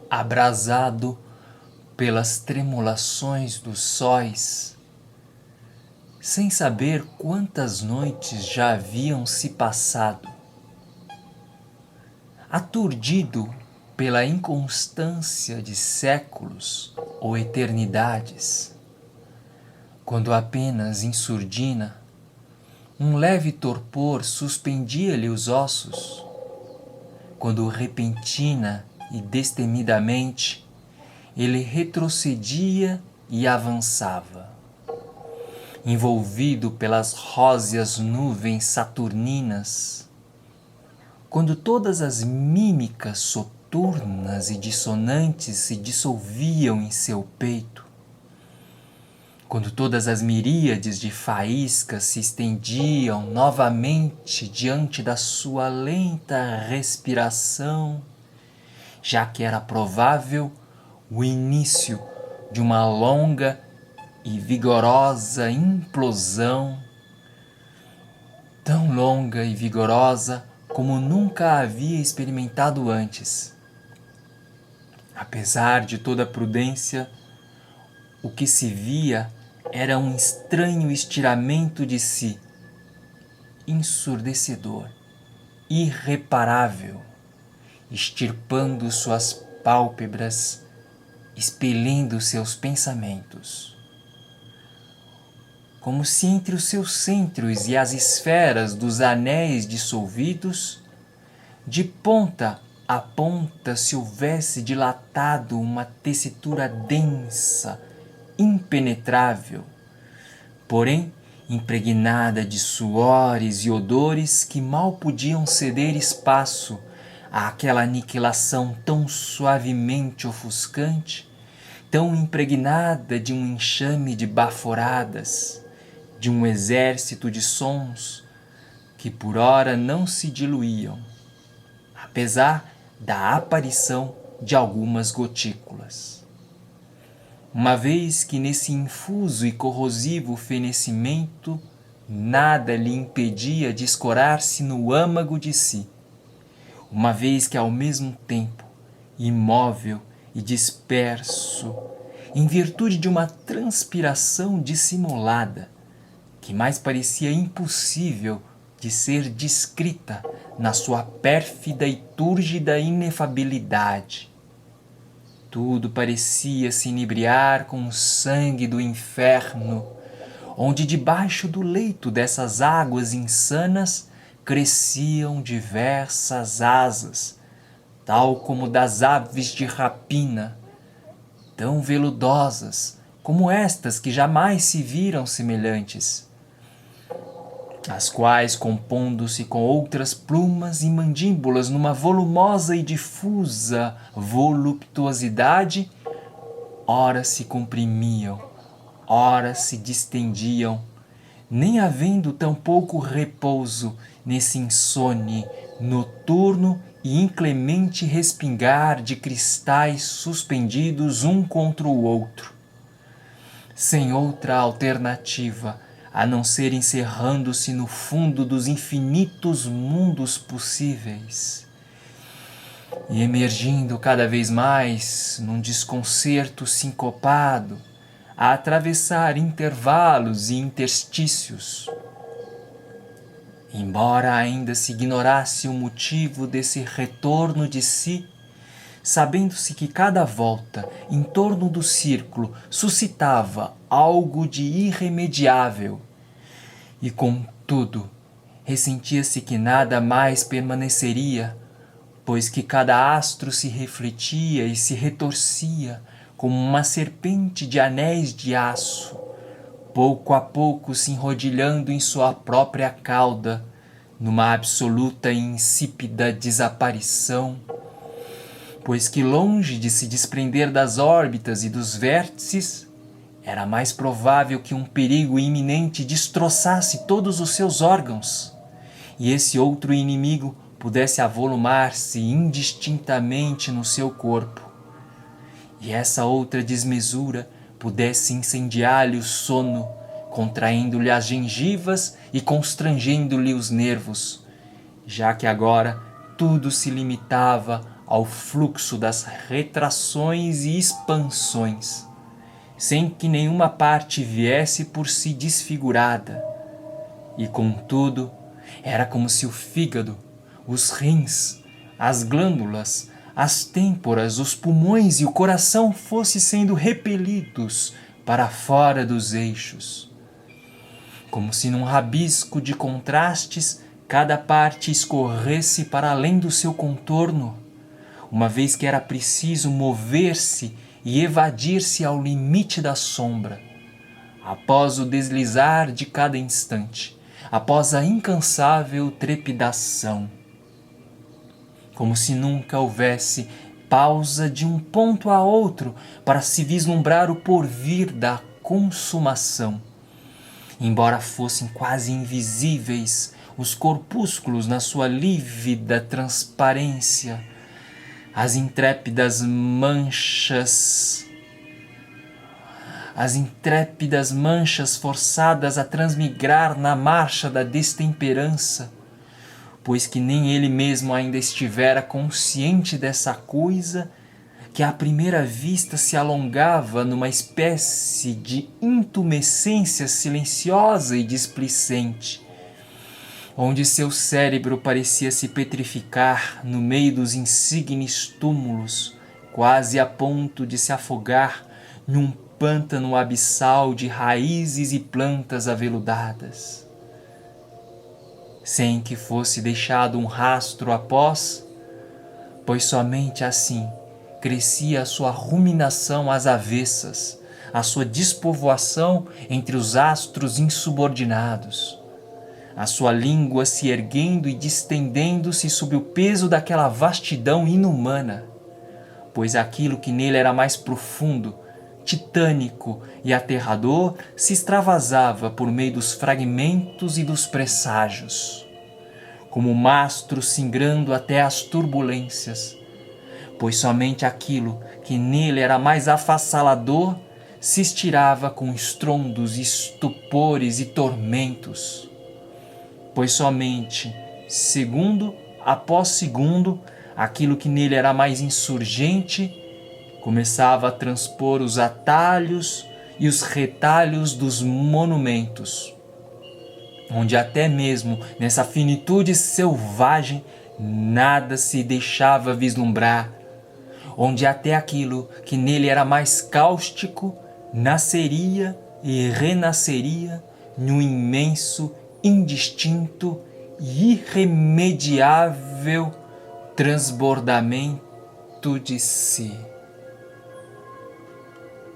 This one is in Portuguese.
abrasado pelas tremulações dos sóis, sem saber quantas noites já haviam se passado, aturdido pela inconstância de séculos ou eternidades, quando apenas em surdina um leve torpor suspendia-lhe os ossos, quando repentina e destemidamente ele retrocedia e avançava, envolvido pelas róseas nuvens saturninas, quando todas as mímicas soturnas e dissonantes se dissolviam em seu peito, quando todas as miríades de faíscas se estendiam novamente diante da sua lenta respiração, já que era provável o início de uma longa e vigorosa implosão, tão longa e vigorosa como nunca havia experimentado antes. Apesar de toda a prudência, o que se via era um estranho estiramento de si, ensurdecedor, irreparável, extirpando suas pálpebras, expelindo seus pensamentos. Como se entre os seus centros e as esferas dos anéis dissolvidos, de ponta a ponta se houvesse dilatado uma tessitura densa, impenetrável, porém impregnada de suores e odores que mal podiam ceder espaço àquela aniquilação tão suavemente ofuscante, tão impregnada de um enxame de baforadas, de um exército de sons que por ora não se diluíam, apesar da aparição de algumas gotículas. Uma vez que nesse infuso e corrosivo fenecimento nada lhe impedia de escorar-se no âmago de si, uma vez que ao mesmo tempo, imóvel e disperso, em virtude de uma transpiração dissimulada, que mais parecia impossível de ser descrita na sua pérfida e túrgida inefabilidade. Tudo parecia se inebriar com o sangue do inferno, onde debaixo do leito dessas águas insanas cresciam diversas asas, tal como das aves de rapina, tão veludosas como estas que jamais se viram semelhantes, as quais, compondo-se com outras plumas e mandíbulas numa volumosa e difusa voluptuosidade, ora se comprimiam, ora se distendiam, nem havendo tão pouco repouso nesse insone noturno e inclemente respingar de cristais suspendidos um contra o outro, sem outra alternativa a não ser encerrando-se no fundo dos infinitos mundos possíveis e emergindo cada vez mais num desconcerto sincopado, a atravessar intervalos e interstícios. Embora ainda se ignorasse o motivo desse retorno de si, sabendo-se que cada volta em torno do círculo suscitava algo de irremediável, e contudo ressentia-se que nada mais permaneceria, pois que cada astro se refletia e se retorcia como uma serpente de anéis de aço, pouco a pouco se enrodilhando em sua própria cauda, numa absoluta e insípida desaparição, pois que longe de se desprender das órbitas e dos vértices, era mais provável que um perigo iminente destroçasse todos os seus órgãos, e esse outro inimigo pudesse avolumar-se indistintamente no seu corpo, e essa outra desmesura pudesse incendiar-lhe o sono, contraindo-lhe as gengivas e constrangendo-lhe os nervos, já que agora tudo se limitava ao fluxo das retrações e expansões, sem que nenhuma parte viesse por si desfigurada. E contudo, era como se o fígado, os rins, as glândulas, as têmporas, os pulmões e o coração fossem sendo repelidos para fora dos eixos. Como se num rabisco de contrastes cada parte escorresse para além do seu contorno, uma vez que era preciso mover-se e evadir-se ao limite da sombra, após o deslizar de cada instante, após a incansável trepidação. Como se nunca houvesse pausa de um ponto a outro para se vislumbrar o porvir da consumação. Embora fossem quase invisíveis os corpúsculos na sua lívida transparência, as intrépidas manchas forçadas a transmigrar na marcha da destemperança, pois que nem ele mesmo ainda estivera consciente dessa coisa que à primeira vista se alongava numa espécie de intumescência silenciosa e displicente, onde seu cérebro parecia se petrificar no meio dos insígnes túmulos, quase a ponto de se afogar num pântano abissal de raízes e plantas aveludadas, sem que fosse deixado um rastro após, pois somente assim crescia a sua ruminação às avessas, a sua despovoação entre os astros insubordinados, a sua língua se erguendo e distendendo-se sob o peso daquela vastidão inumana, pois aquilo que nele era mais profundo, titânico e aterrador se extravasava por meio dos fragmentos e dos presságios, como mastro singrando até as turbulências, pois somente aquilo que nele era mais avassalador se estirava com estrondos, estupores e tormentos, pois somente, segundo após segundo, aquilo que nele era mais insurgente começava a transpor os atalhos e os retalhos dos monumentos, onde até mesmo nessa finitude selvagem nada se deixava vislumbrar, onde até aquilo que nele era mais cáustico nasceria e renasceria num imenso, indistinto e irremediável transbordamento de si.